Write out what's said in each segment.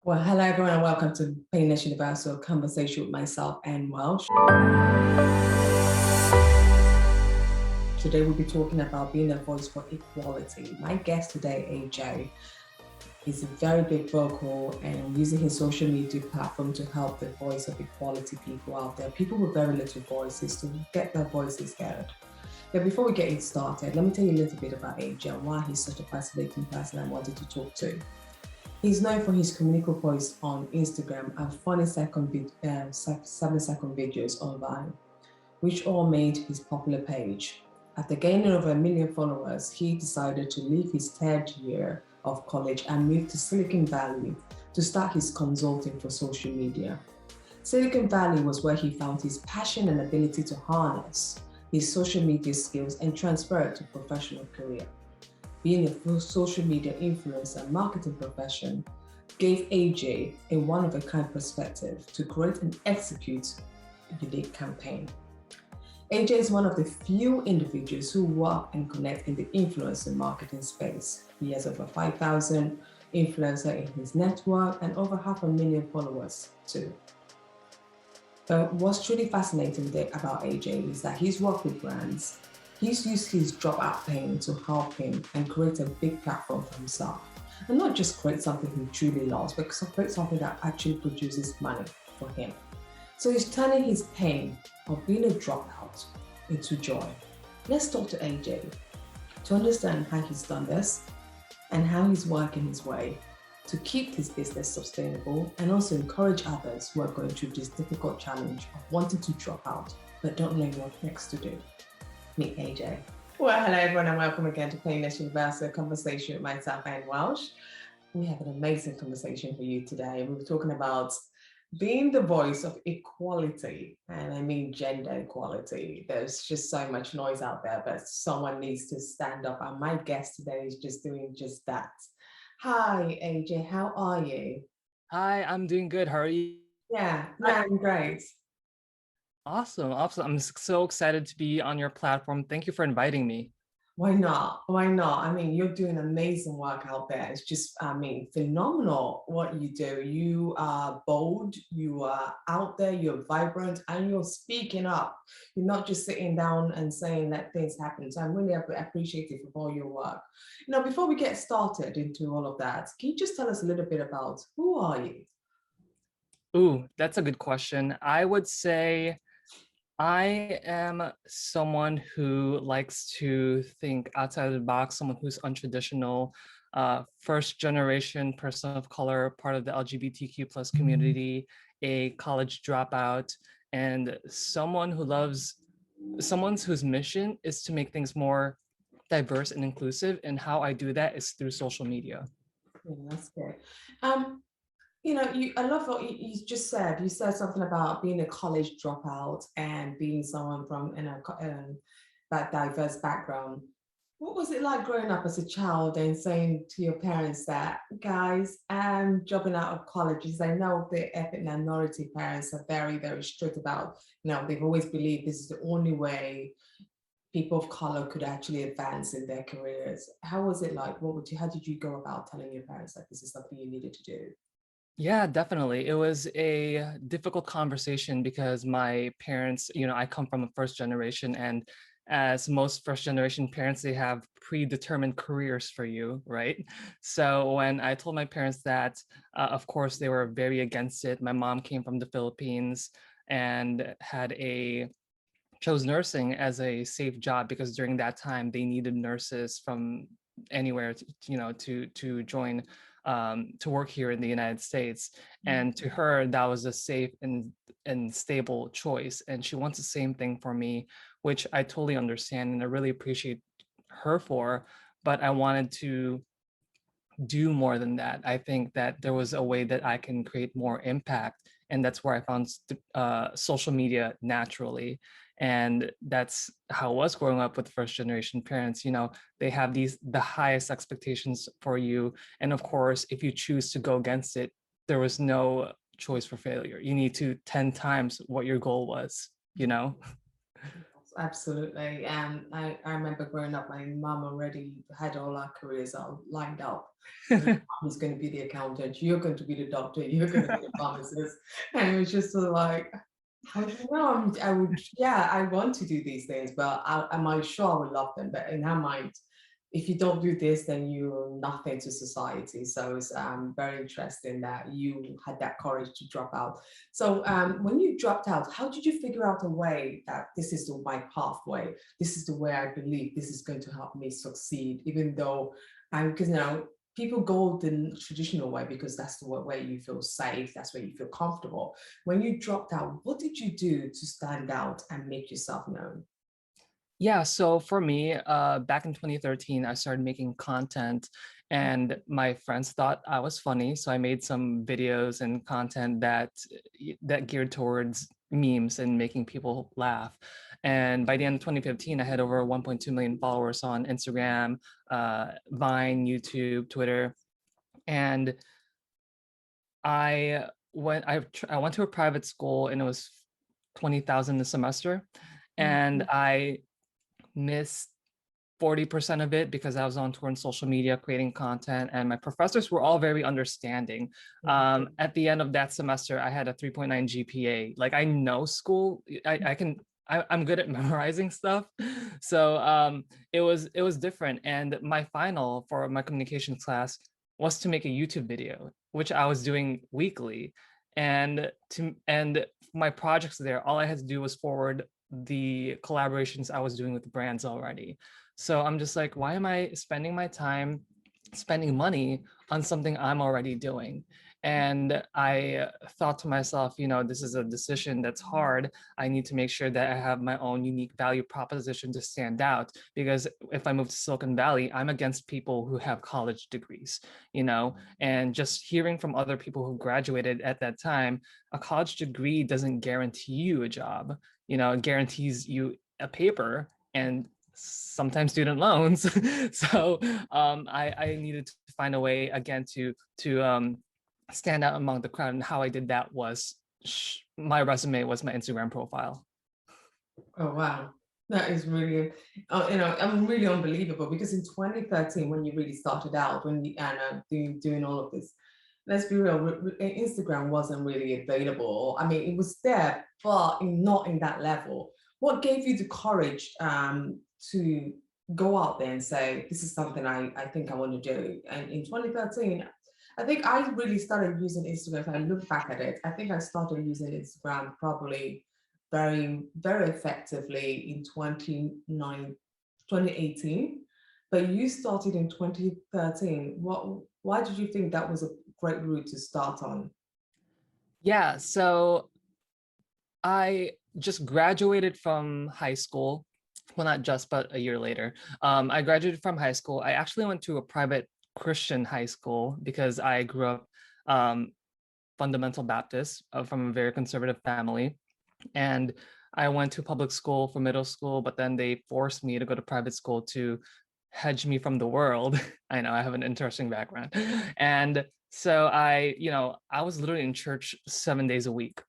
Well, hello everyone and welcome to Painless Universal Conversation with myself and Welsh. Today we'll be talking about being a voice for equality. My guest today, AJ, is a very big vocal and using his social media platform to help the voice of equality people out there, people with very little voices, to get their voices heard. But before we get it started, let me tell you a little bit about AJ and why he's such a fascinating person I wanted to talk to. He's known for his communicable voice on Instagram and funny 7-second videos online, which all made his popular page. After gaining over 1 million followers, he decided to leave his third year of college and move to Silicon Valley to start his consulting for social media. Silicon Valley was where he found his passion and ability to harness his social media skills and transfer it to a professional career. Being a social media influencer and marketing profession gave AJ a one-of-a-kind perspective to create and execute a unique campaign. AJ is one of the few individuals who work and connect in the influencer marketing space. He has over 5,000 influencers in his network and over 500,000 followers too. But what's truly fascinating about AJ is that he's worked with brands. He's used his Dropout pain to help him and create a big platform for himself. And not just create something he truly loves, but create something that actually produces money for him. So he's turning his pain of being a dropout into joy. Let's talk to AJ to understand how he's done this and how he's working his way to keep his business sustainable and also encourage others who are going through this difficult challenge of wanting to drop out but don't know what next to do. Meet AJ. Well, hello everyone and welcome again to Painless Universal Conversation with myself and Welsh. We have an amazing conversation for you today. We were talking about being the voice of equality, and I mean gender equality. There's just so much noise out there, but someone needs to stand up, and my guest today is just doing just that. Hi AJ, how are you? Hi, I'm doing good. How are you? Yeah, I'm great. Awesome. I'm so excited to be on your platform. Thank you for inviting me. Why not? Why not? I mean, you're doing amazing work out there. It's just, I mean, phenomenal what you do. You are bold, you are out there, you're vibrant, and you're speaking up. You're not just sitting down and saying that things happen. So I'm really appreciative of all your work. You know, before we get started into all of that, can you just tell us a little bit about who are you? Ooh, that's a good question. I would say I am someone who likes to think outside of the box, someone who's untraditional, first generation person of color, part of the LGBTQ plus community, a college dropout, and someone whose mission is to make things more diverse and inclusive. And how I do that is through social media. Yeah, that's good. Um, You know, I love what you just said. You said something about being a college dropout and being someone from that diverse background. What was it like growing up as a child and saying to your parents that, guys, I'm dropping out of college? Because I know the ethnic minority parents are very, very strict about, you know, they've always believed this is the only way people of color could actually advance in their careers. How was it like? How did you go about telling your parents that this is something you needed to do? Yeah, definitely. It was a difficult conversation because my parents, I come from a first generation, and as most first generation parents, they have predetermined careers for you, right? So when I told my parents that, of course, they were very against it. My mom came from the Philippines and chose nursing as a safe job because during that time they needed nurses from anywhere to join to work here in the United States. And to her, that was a safe and stable choice. And she wants the same thing for me, which I totally understand and I really appreciate her for. But I wanted to do more than that. I think that there was a way that I can create more impact. And that's where I found social media naturally. And that's how I was growing up with first generation parents. They have the highest expectations for you. And of course, if you choose to go against it, there was no choice for failure. You need to 10 times what your goal was, you know? Absolutely. And I remember growing up, my mum already had all our careers all lined up. Who's going to be the accountant? You're going to be the doctor. You're going to be the pharmacist. And it was just sort of like, how do you know? I would, yeah, I want to do these things, but am I sure I would love them? But in her mind, if you don't do this, then you're nothing to society. So it's very interesting that you had that courage to drop out. So when you dropped out, how did you figure out a way that this is my pathway? This is the way I believe this is going to help me succeed, even though because people go the traditional way because that's the way you feel safe, that's where you feel comfortable. When you dropped out, what did you do to stand out and make yourself known? Yeah, so for me, back in 2013, I started making content and my friends thought I was funny. So I made some videos and content that geared towards memes and making people laugh. And by the end of 2015, I had over 1.2 million followers on Instagram, Vine, YouTube, Twitter. And I went to a private school and it was 20,000 a semester. And I missed 40% of it because I was on tour in social media creating content, and my professors were all very understanding. At the end of that semester, I had a 3.9 GPA. Like I know school, I'm good at memorizing stuff. So it was different. And my final for my communications class was to make a YouTube video, which I was doing weekly. And my projects there, all I had to do was forward the collaborations I was doing with brands already. So I'm just like, why am I spending my time spending money on something I'm already doing? And I thought to myself, this is a decision that's hard. I need to make sure that I have my own unique value proposition to stand out. Because if I move to Silicon Valley, I'm against people who have college degrees, and just hearing from other people who graduated at that time, a college degree doesn't guarantee you a job. It guarantees you a paper and sometimes student loans. So I needed to find a way again to stand out among the crowd, and how I did that was my resume was my Instagram profile. Oh wow, that is really, I'm really unbelievable because in 2013, when you really started out, when you doing all of this, let's be real, Instagram wasn't really available. I mean, it was there, but not in that level. What gave you the courage to go out there and say, this is something I think I want to do? And in 2013, I think I really started using Instagram. If I look back at it, I think I started using Instagram probably very, very effectively in 2018. But you started in 2013. Why did you think that was a great route to start on? Yeah, so I just graduated from high school. Well, not just, but a year later. I graduated from high school. I actually went to a private Christian high school because I grew up um, fundamental Baptist from a very conservative family. And I went to public school for middle school, but then they forced me to go to private school to hedge me from the world. I know I have an interesting background. And so I was literally in church 7 days a week.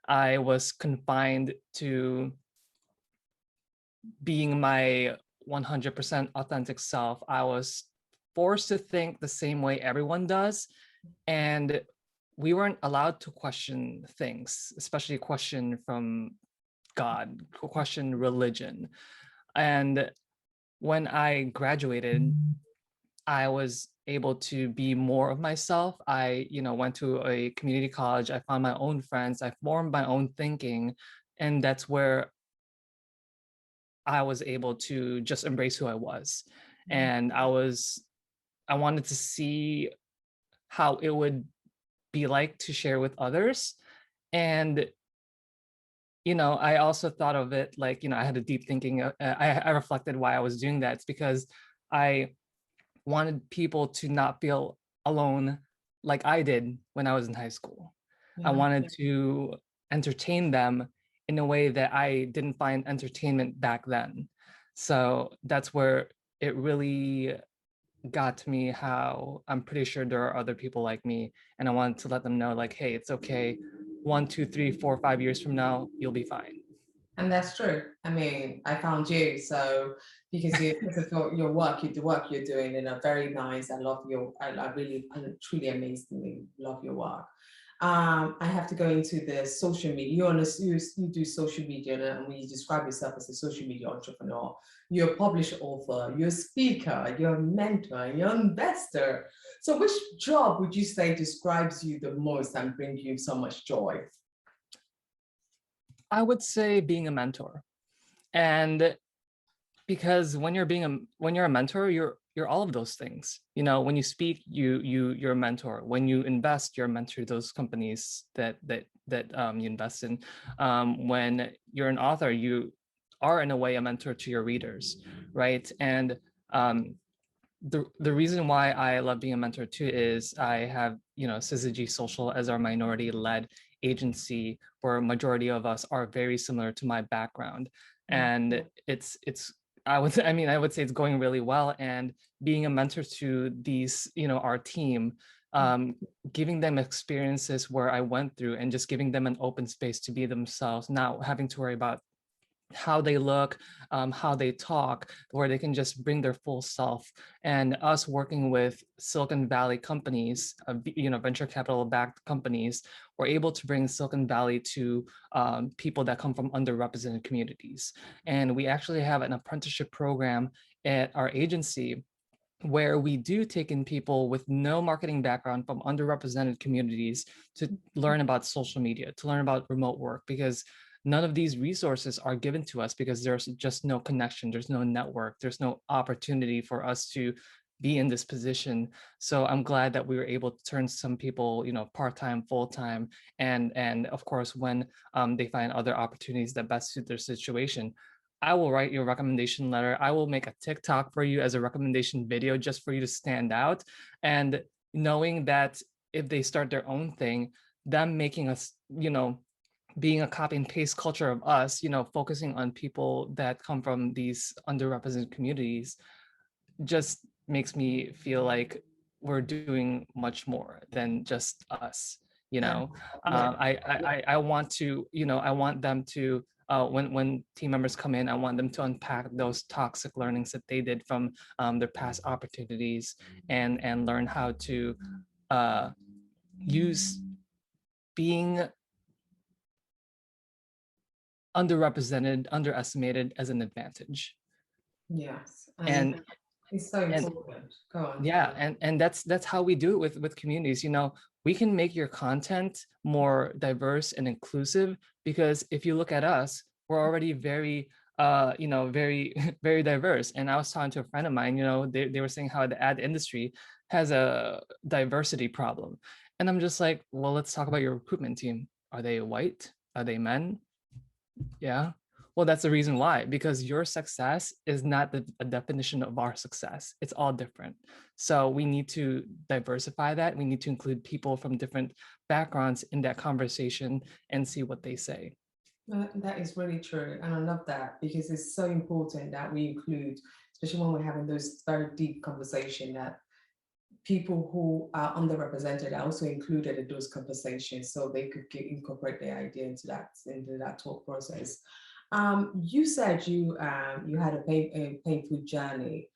I was confined to being my 100% authentic self. I was forced to think the same way everyone does. And we weren't allowed to question things, especially question from God, question religion. And when I graduated, I was able to be more of myself. I, went to a community college. I found my own friends. I formed my own thinking. And that's where I was able to just embrace who I was. And I wanted to see how it would be like to share with others. And I also thought of it like, I had a deep thinking. I reflected why I was doing that. It's because I wanted people to not feel alone like I did when I was in high school. I Yeah. wanted to entertain them in a way that I didn't find entertainment back then. So that's where it really got to me, how I'm pretty sure there are other people like me. And I wanted to let them know, like, hey, it's okay. 1, 2, 3, 4, 5 years from now, you'll be fine. And that's true. I mean, I found you, so because you, because of your work, the work you're doing, and are very nice. I love your, I really, I truly amazingly love your work. I have to go into the social media. You're on a, you do social media, and when you describe yourself as a social media entrepreneur, you're a published author, you're a speaker, you're a mentor, you're an investor. So, which job would you say describes you the most and brings you so much joy? I would say being a mentor. And because when you're a mentor, you're all of those things. You know, when you speak, you're a mentor. When you invest, you're a mentor to those companies that you invest in. When you're an author, you are in a way a mentor to your readers, right? And um, the reason why I love being a mentor too is I have, you know, Syzygy Social as our minority led agency where a majority of us are very similar to my background. And it's I would say it's going really well. And being a mentor to these, you know, our team, um, giving them experiences where I went through and just giving them an open space to be themselves, not having to worry about how they look, how they talk, where they can just bring their full self. And us working with Silicon Valley companies, you know, venture capital backed companies, we're able to bring Silicon Valley to people that come from underrepresented communities. And we actually have an apprenticeship program at our agency where we do take in people with no marketing background from underrepresented communities to learn about social media, to learn about remote work, because none of these resources are given to us because there's just no connection, there's no network, there's no opportunity for us to be in this position. So I'm glad that we were able to turn some people, you know, part-time, full-time, and of course, when they find other opportunities that best suit their situation, I will write your recommendation letter. I will make a TikTok for you as a recommendation video just for you to stand out. And knowing that if they start their own thing, them making us, you know, being a copy and paste culture of us, you know, focusing on people that come from these underrepresented communities just makes me feel like we're doing much more than just us. You Yeah, know, yeah. I want to, you know, I want them to, when team members come in, I want them to unpack those toxic learnings that they did from their past opportunities, and learn how to uh, use being underrepresented, underestimated as an advantage. Yes, and And it's so and important. Go on. yeah, and that's how we do it with communities. You know, we can make your content more diverse and inclusive because if you look at us, we're already very you know, very very diverse. And I was talking to a friend of mine, you know, they were saying how the ad industry has a diversity problem. And I'm just like, well, let's talk about your recruitment team. Are they white? Are they men? Yeah. Well, that's the reason why, because your success is not a definition of our success. It's all different. So we need to diversify that. We need to include people from different backgrounds in that conversation and see what they say. That is really true. And I love that because it's so important that we include, especially when we're having those very deep conversation, that people who are underrepresented are also included in those conversations so they could incorporate their idea into that talk process. You said you had a painful journey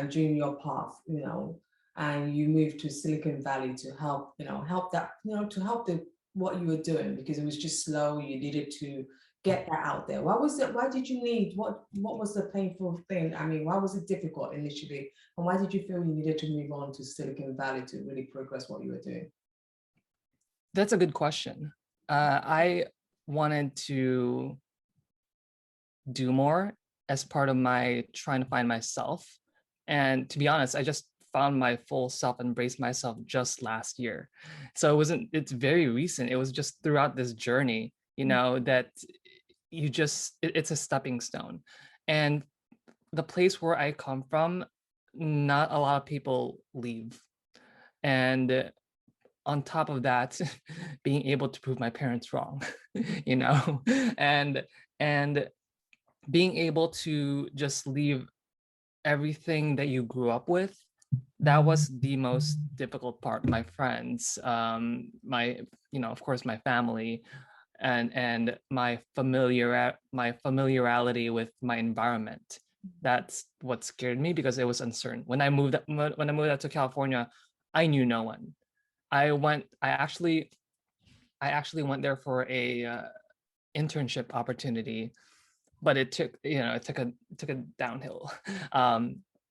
during your path, you know, and you moved to Silicon Valley to help, you know, help that, you know, to help the what you were doing because it was just slow. You needed to get that out there. Why was it? Why did you need? What was the painful thing? I mean, why was it difficult initially? And why did you feel you needed to move on to Silicon Valley to really progress what you were doing? That's a good question. I wanted to do more as part of my trying to find myself. And to be honest, I just found my full self, embraced myself just last year. So it's very recent. It was just throughout this journey, you know, that it's a stepping stone. And the place where I come from, not a lot of people leave. And on top of that, being able to prove my parents wrong, you know, and and being able to just leave everything that you grew up with, that was the most difficult part. My friends, my, you know, of course, my family, and my familiarity with my environment. That's what scared me because it was uncertain. When I moved out to California, I knew no one. I actually went there for a internship opportunity, but it took a downhill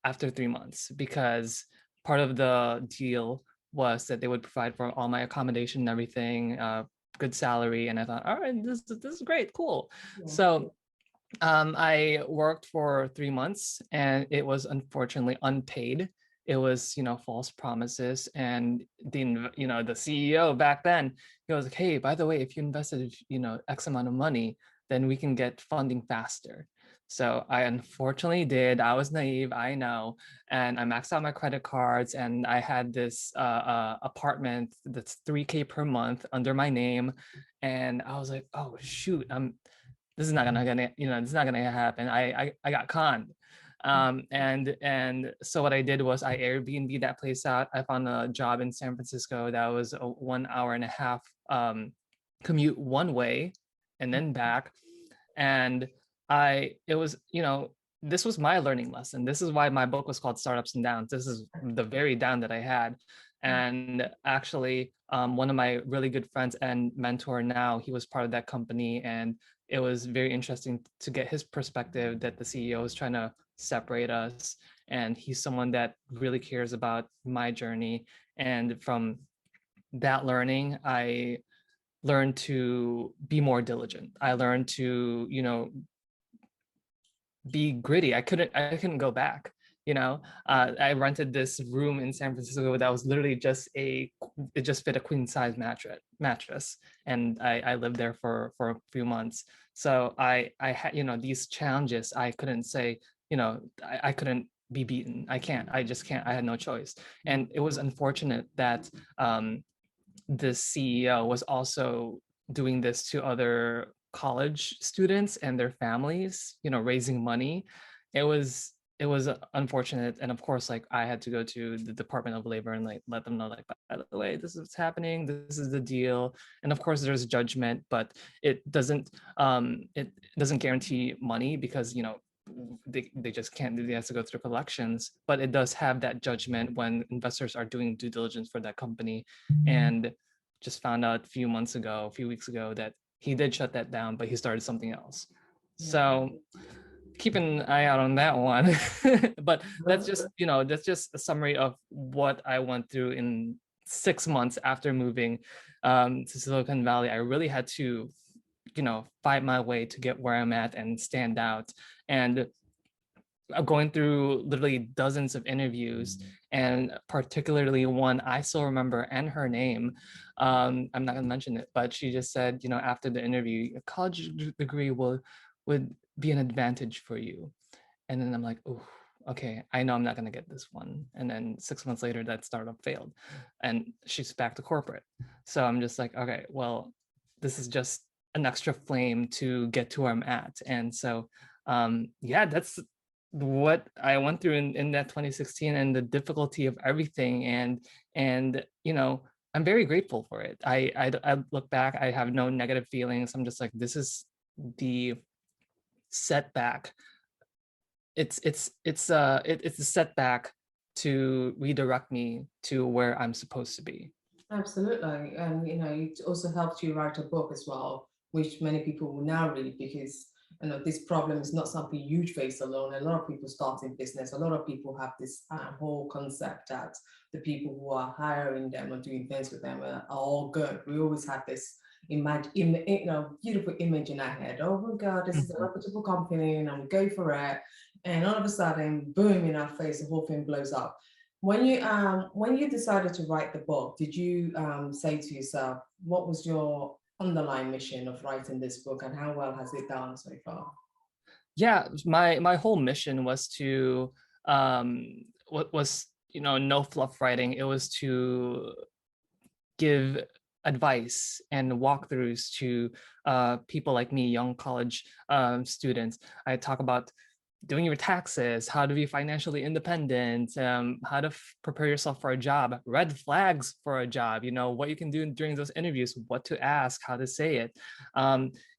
after 3 months, because part of the deal was that they would provide for all my accommodation and everything, good salary, and I thought, all right, this is great, cool. Yeah. So I worked for 3 months, and it was unfortunately unpaid. It was, false promises. And the CEO back then, he was like, hey, by the way, if you invested, X amount of money, then we can get funding faster. So I unfortunately did. I was naive, I know. And I maxed out my credit cards, and I had this apartment that's 3K per month under my name. And I was like, oh, shoot, this is not gonna happen. I got conned. And so what I did was I Airbnb that place out. I found a job in San Francisco that was a 1 hour and a half commute one way and then back. And it was, this was my learning lesson. This is why my book was called Startups and Downs. This is the very down that I had. And actually, one of my really good friends and mentor now, he was part of that company. And it was very interesting to get his perspective that the CEO is trying to separate us. And he's someone that really cares about my journey. And from that learning, I learned to be more diligent. I learned to, be gritty. I couldn't go back. I rented this room in San Francisco that was literally it just fit a queen size mattress, and I lived there for a few months. So I had, these challenges. I couldn't say, I couldn't be beaten. I can't. I just can't. I had no choice. And it was unfortunate that the CEO was also doing this to other college students and their families, raising money. It was unfortunate. And of course, like, I had to go to the Department of Labor and like let them know, like, by the way, this is what's happening, this is the deal. And of course there's judgment, but it doesn't guarantee money, because they just can't. They have to go through collections, but it does have that judgment when investors are doing due diligence for that company. And just found out a few weeks ago, that he did shut that down, but he started something else. Yeah. So keep an eye out on that one. But that's just a summary of what I went through in 6 months after moving to Silicon Valley. I really had to, fight my way to get where I'm at and stand out. And going through literally dozens of interviews, and particularly one I still remember, and her name. I'm not going to mention it, but she just said, after the interview, a college degree would be an advantage for you. And then I'm like, oh, okay, I know I'm not going to get this one. And then 6 months later, that startup failed, and she's back to corporate. So I'm just like, okay, well, this is just an extra flame to get to where I'm at. And so, yeah, that's what I went through in that 2016, and the difficulty of everything. And I'm very grateful for it. I look back, I have no negative feelings. I'm just like, this is the setback. It's a setback to redirect me to where I'm supposed to be. Absolutely. And it also helped you write a book as well, which many people will now read, because this problem is not something you face alone. A lot of people start in business. A lot of people have this whole concept that the people who are hiring them or doing things with them are all good. We always have this beautiful image in our head. Oh my God, this is a reputable company, and we go for it. And all of a sudden, boom, in our face, the whole thing blows up. When you decided to write the book, did you say to yourself, what was your underlying mission of writing this book, and how well has it done so far? Yeah, my whole mission was to no fluff writing. It was to give advice and walkthroughs to people like me, young college students. I talk about doing your taxes, how to be financially independent, how to prepare yourself for a job, red flags for a job, what you can do during those interviews, what to ask, how to say it.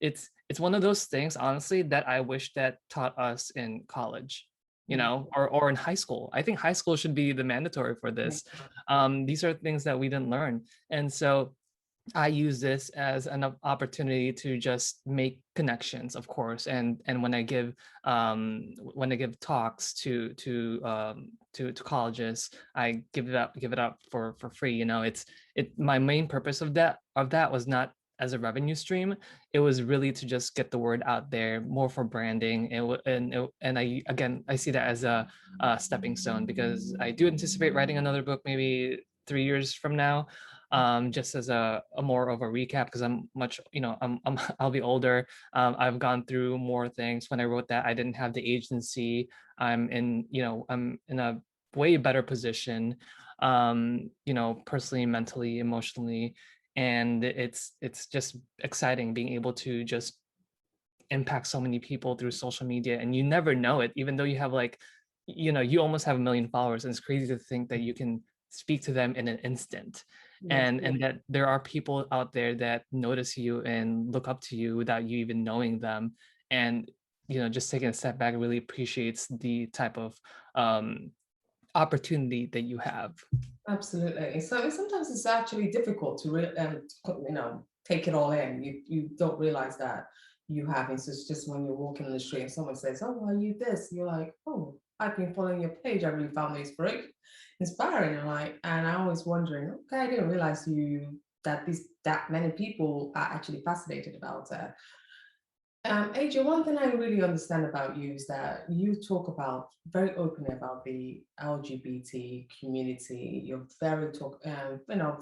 It's one of those things, honestly, that I wish that taught us in college, or in high school. I think high school should be the mandatory for this. These are things that we didn't learn. And so I use this as an opportunity to just make connections, of course, and when I give talks to colleges, I give it up for free. My main purpose of that was not as a revenue stream. It was really to just get the word out there, more for branding, and I see that as a stepping stone, because I do anticipate writing another book maybe 3 years from now, just as a more of a recap, because I'm much, I'll be older. I've gone through more things. When I wrote that, I didn't have the agency. I'm in a way better position, personally, mentally, emotionally. And it's just exciting being able to just impact so many people through social media, and you never know it, even though you have you almost have 1 million followers, and it's crazy to think that you can speak to them in an instant, Yes. and that there are people out there that notice you and look up to you without you even knowing them. And just taking a step back really appreciates the type of opportunity that you have. Absolutely. So sometimes it's actually difficult to take it all in. You don't realize that you have it. So it's just when you're walking in the street and someone says, "Oh, are you this?" You're like, "Oh, I've been following your page. I really found it inspiring." And I always wondering, okay, I didn't realize that many people are actually fascinated about it. AJ, one thing I really understand about you is that you talk about very openly about the LGBT community. You're very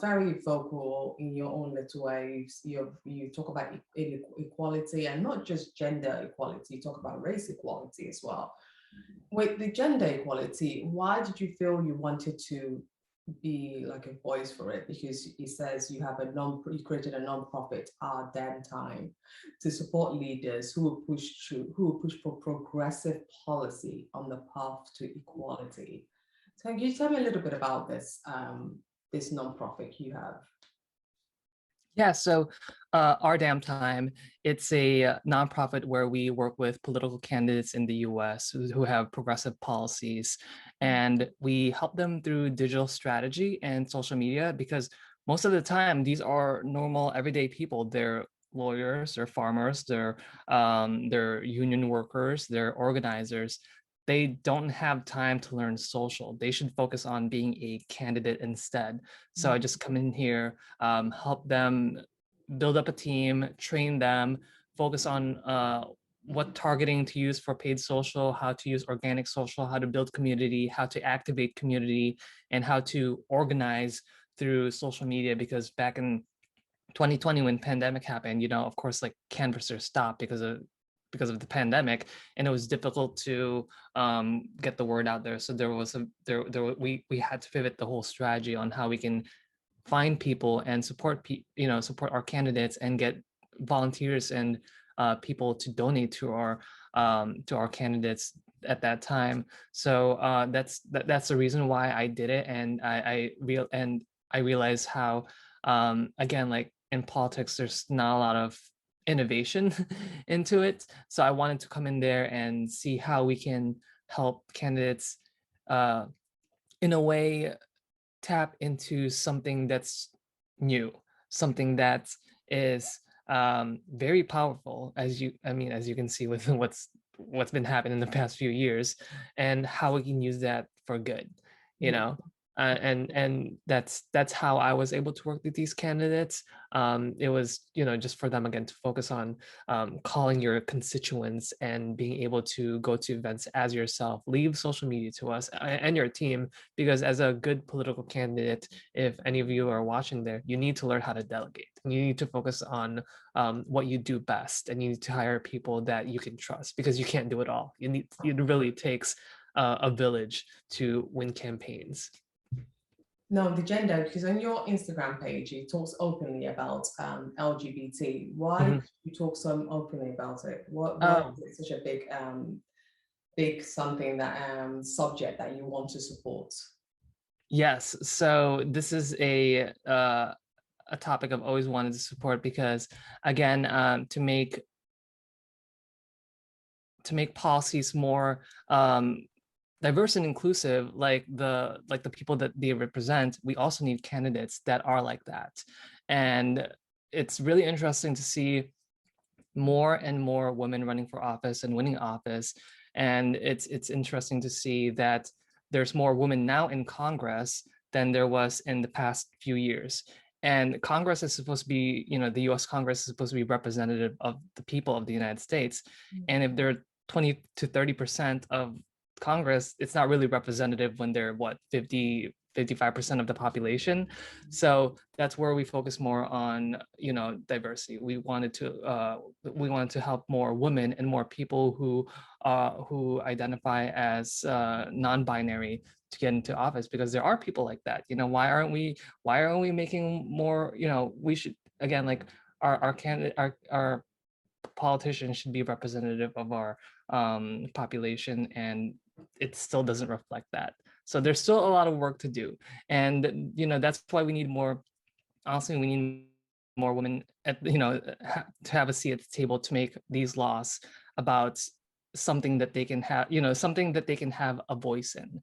very vocal in your own little ways. You talk about equality, and not just gender equality. You talk about race equality as well. With the gender equality, why did you feel you wanted to be like a voice for it? Because he says you created a non-profit, Our Damn Time, to support leaders who will push for progressive policy on the path to equality. So can you tell me a little bit about this non-profit you have? Yeah, so Our Damn Time, it's a nonprofit where we work with political candidates in the US who have progressive policies, and we help them through digital strategy and social media, because most of the time these are normal everyday people. They're lawyers, they're farmers, they're union workers, they're organizers. They don't have time to learn social. They should focus on being a candidate instead. So I just come in here, help them build up a team, train them, focus on what targeting to use for paid social, how to use organic social, how to build community, how to activate community, and how to organize through social media. Because back in 2020, when pandemic happened, of course, like canvassers stopped because of the pandemic, and it was difficult to get the word out there. So we had to pivot the whole strategy on how we can find people and support our candidates and get volunteers and people to donate to our candidates at that time. So that's the reason why I did it. And I realized how, again, like in politics, there's not a lot of innovation into it. So I wanted to come in there and see how we can help candidates uh, in a way tap into something that's new, something that is very powerful, as you can see with what's been happening in the past few years, and how we can use that for good, you Yeah. know. And that's how I was able to work with these candidates. It was, just for them again to focus on calling your constituents and being able to go to events as yourself, leave social media to us and your team, because as a good political candidate, if any of you are watching there, you need to learn how to delegate. You need to focus on what you do best, and you need to hire people that you can trust, because you can't do it all. It really takes a village to win campaigns. No, the gender, because on your Instagram page, you talk openly about LGBT. Why Mhm. do you talk so openly about it? Why is Oh, it such a big big something that subject that you want to support? Yes, so this is a topic I've always wanted to support because, again, to make policies more diverse and inclusive, like the people that they represent, we also need candidates that are like that. And it's really interesting to see more and more women running for office and winning office. And it's interesting to see that there's more women now in Congress than there was in the past few years. And Congress is supposed to be, the US Congress is supposed to be representative of the people of the United States. And if they're 20 to 30% of Congress, it's not really representative when they're 55% of the population. So that's where we focus more on, diversity. We wanted to help more women and more people who identify as non-binary to get into office, because there are people like that. Why aren't we making more? We should, again, like our candidate, our politicians should be representative of our population, and it still doesn't reflect that. So there's still a lot of work to do. And, that's why we need more, honestly, we need more women to have a seat at the table to make these laws about something that they can have, something that they can have a voice in,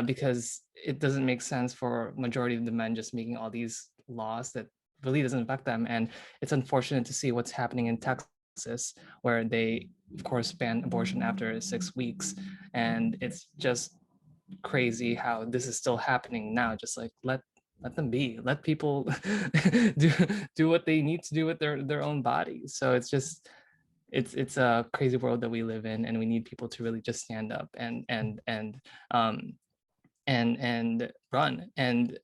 because it doesn't make sense for majority of the men just making all these laws that really doesn't affect them. And it's unfortunate to see what's happening in Texas, where they, of course, ban abortion after 6 weeks. And it's just crazy how this is still happening now. Just like let them be, let people do what they need to do with their own bodies. So it's a crazy world that we live in, and we need people to really just stand up and run. And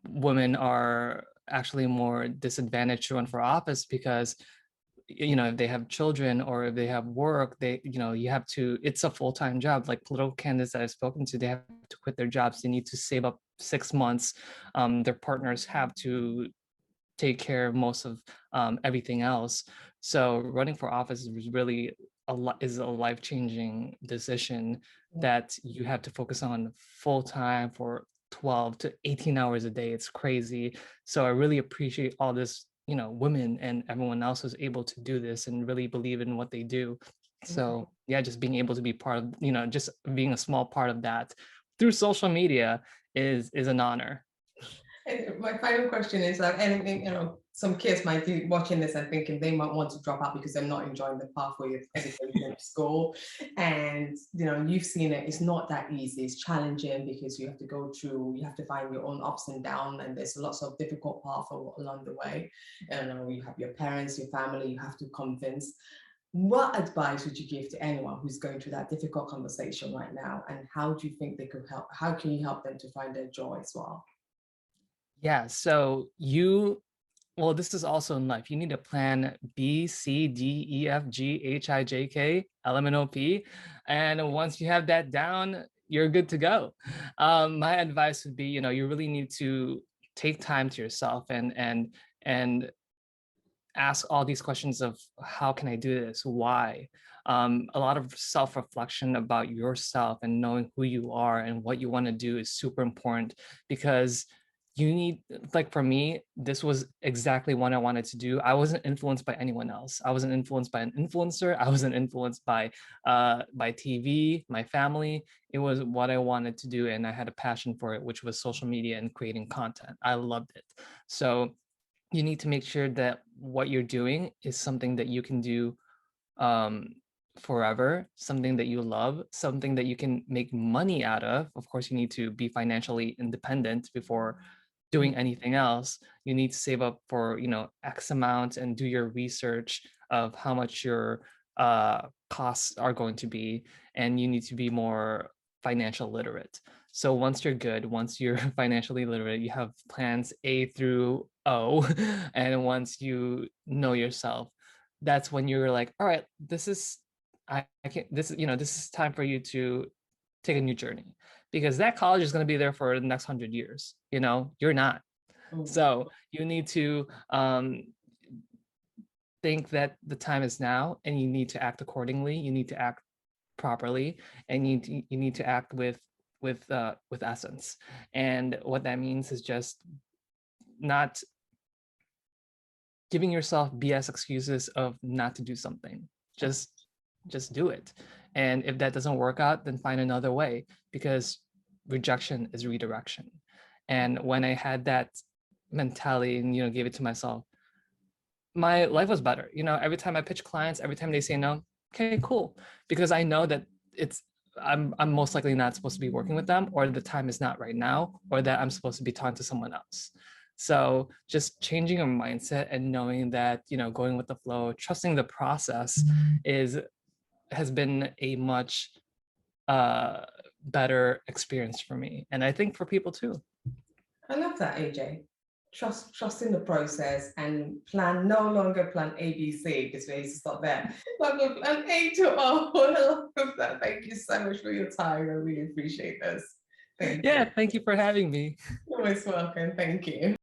women are actually more disadvantaged to run for office because if they have children or if they have work, you have to, it's a full-time job. Like political candidates that I've spoken to, they have to quit their jobs. They need to save up 6 months. Their partners have to take care of most of everything else. So running for office is really a life-changing decision that you have to focus on full-time for 12 to 18 hours a day. It's crazy. So I really appreciate all this, women and everyone else who's able to do this and really believe in what they do. So yeah, just being able to be part of, just being a small part of that through social media is an honor. And my final question is that, and some kids might be watching this and thinking they might want to drop out because they're not enjoying the pathway of education at school. And you've seen it, it's not that easy. It's challenging because you have to find your own ups and downs, and there's lots of difficult paths along the way. And you have your parents, your family, you have to convince. What advice would you give to anyone who's going through that difficult conversation right now? And how do you think they could help? How can you help them to find their joy as well? Yeah, so well, this is also in life. You need a plan B, C, D, E, F, G, H, I, J, K, L, M, N, O, P. And once you have that down, you're good to go. My advice would be, you really need to take time to yourself and ask all these questions of how can I do this? Why? A lot of self-reflection about yourself and knowing who you are and what you want to do is super important, because you need, like for me, this was exactly what I wanted to do. I wasn't influenced by anyone else. I wasn't influenced by an influencer. I wasn't influenced by TV, my family. It was what I wanted to do, and I had a passion for it, which was social media and creating content. I loved it. So you need to make sure that what you're doing is something that you can do um, forever, something that you love, something that you can make money out of. Of course, you need to be financially independent before doing anything else. You need to save up for, X amount and do your research of how much your costs are going to be. And you need to be more financial literate. So once you're good, once you're financially literate, you have plans A through O. And once you know yourself, that's when you're like, all right, I can't, this is time for you to take a new journey, because that college is going to be there for the next 100 years. You're not. So you need to think that the time is now, and you need to act accordingly. You need to act properly, and you need to act with essence. And what that means is just not giving yourself BS excuses of not to do something. Just do it. And if that doesn't work out, then find another way, because rejection is redirection. And when I had that mentality and gave it to myself, my life was better. Every time I pitch clients, every time they say no, okay, cool, because I know that it's I'm most likely not supposed to be working with them, or the time is not right now, or that I'm supposed to be talking to someone else. So just changing your mindset and knowing that, going with the flow, trusting the process has been a much better experience for me. And I think for people too. I love that, AJ. Trusting the process and no longer plan A, B, C, because we used to stop there. But plan A to O. I love that. Thank you so much for your time. I really appreciate this. Thank you. Thank you for having me. You're most welcome. Thank you.